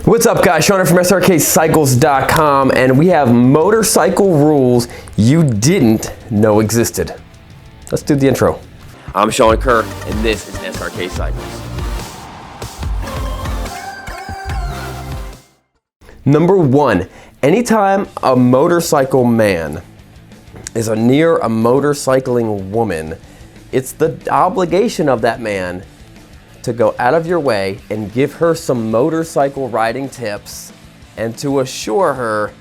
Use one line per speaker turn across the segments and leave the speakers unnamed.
What's up guys, Sean from Srkcycles.com, and we have motorcycle rules you didn't know existed. Let's do the intro. I'm Sean Kerr, and this is Srkcycles. Number one, anytime a motorcycle man is near a motorcycling woman, it's the obligation of that man to go out of your way and give her some motorcycle riding tips and to assure her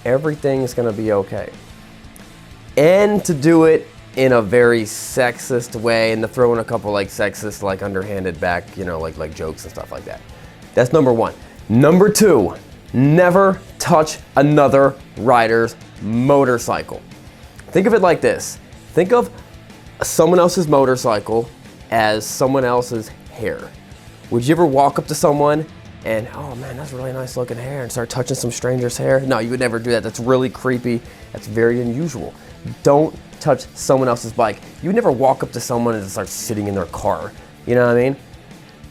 everything is gonna be okay. And to do it in a very sexist way and to throw in a couple like sexist, like underhanded back, like jokes and stuff like that. That's number one. Number two, never touch another rider's motorcycle. Think of it like this. Think of someone else's motorcycle as someone else's hair. Would you ever walk up to someone and, oh man, that's really nice looking hair, and start touching some stranger's hair? No, you would never do that. That's really creepy. That's very unusual. Don't touch someone else's bike. You would never walk up to someone and start sitting in their car. You know what I mean?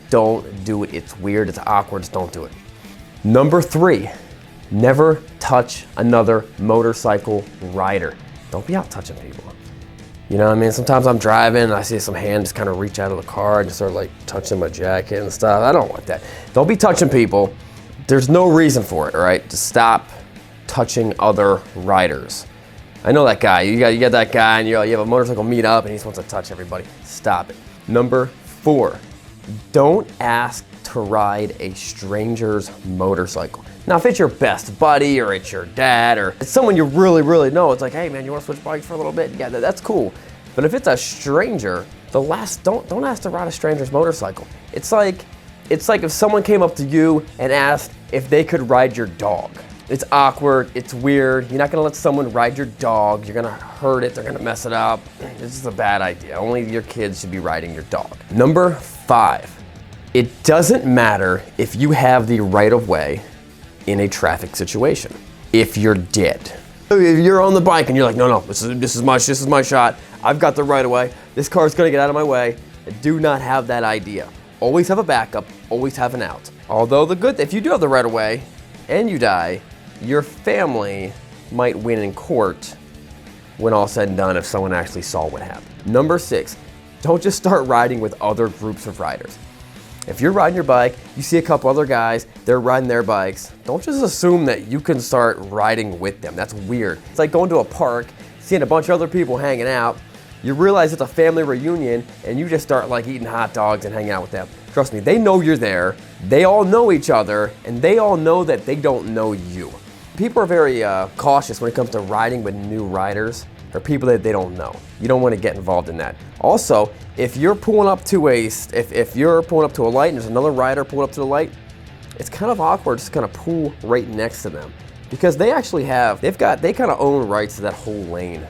Don't do it. It's weird. It's awkward. Just don't do it. Number three, never touch another motorcycle rider. Don't be out touching people. You know what I mean? Sometimes I'm driving and I see some hand just kind of reach out of the car and just start like touching my jacket and stuff. I don't want that. Don't be touching people. There's no reason for it, all right? Just stop touching other riders. I know that guy. You got that guy and you have a motorcycle meetup and he just wants to touch everybody. Stop it. Number four, don't ask to ride a stranger's motorcycle. Now, if it's your best buddy or it's your dad or it's someone you really, really know, it's like, hey man, you want to switch bikes for a little bit? Yeah, that's cool. But if it's a stranger, don't ask to ride a stranger's motorcycle. It's like if someone came up to you and asked if they could ride your dog. It's awkward, it's weird. You're not gonna let someone ride your dog. You're gonna hurt it, they're gonna mess it up. This is a bad idea. Only your kids should be riding your dog. Number five, it doesn't matter if you have the right of way in a traffic situation. If you're dead. If you're on the bike and you're like, no, this is my shot. I've got the right of way. This car's gonna get out of my way. Do not have that idea. Always have a backup, always have an out. Although if you do have the right of way and you die, your family might win in court when all said and done if someone actually saw what happened. Number six, don't just start riding with other groups of riders. If you're riding your bike, you see a couple other guys, they're riding their bikes, don't just assume that you can start riding with them. That's weird. It's like going to a park, seeing a bunch of other people hanging out, you realize it's a family reunion, and you just start like eating hot dogs and hanging out with them. Trust me, they know you're there, they all know each other, and they all know that they don't know you. People are very cautious when it comes to riding with new riders or people that they don't know. You don't want to get involved in that. Also, if you're pulling up to a light and there's another rider pulling up to the light, it's kind of awkward just kind of pull right next to them because they kind of own rights to that whole lane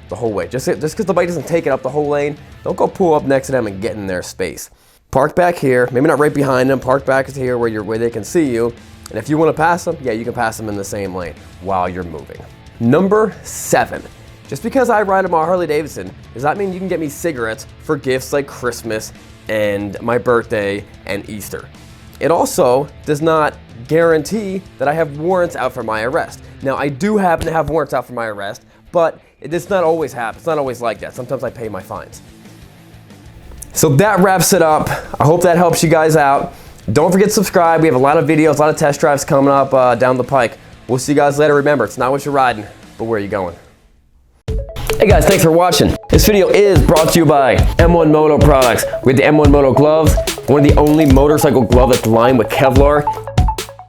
the whole way. Just because the bike doesn't take it up the whole lane, don't go pull up next to them and get in their space. Park back here, maybe not right behind them, park back here where they can see you. And if you want to pass them, yeah, you can pass them in the same lane while you're moving. Number seven. Just because I ride on my Harley Davidson does not mean you can get me cigarettes for gifts like Christmas and my birthday and Easter. It also does not guarantee that I have warrants out for my arrest. Now, I do happen to have warrants out for my arrest, but it does not always happen. It's not always like that. Sometimes I pay my fines. So that wraps it up. I hope that helps you guys out. Don't forget to subscribe. We have a lot of videos, a lot of test drives coming up down the pike. We'll see you guys later. Remember, it's not what you're riding, but where you're going. Hey guys, thanks for watching. This video is brought to you by M1 Moto products. We have the M1 Moto gloves, one of the only motorcycle gloves that's lined with Kevlar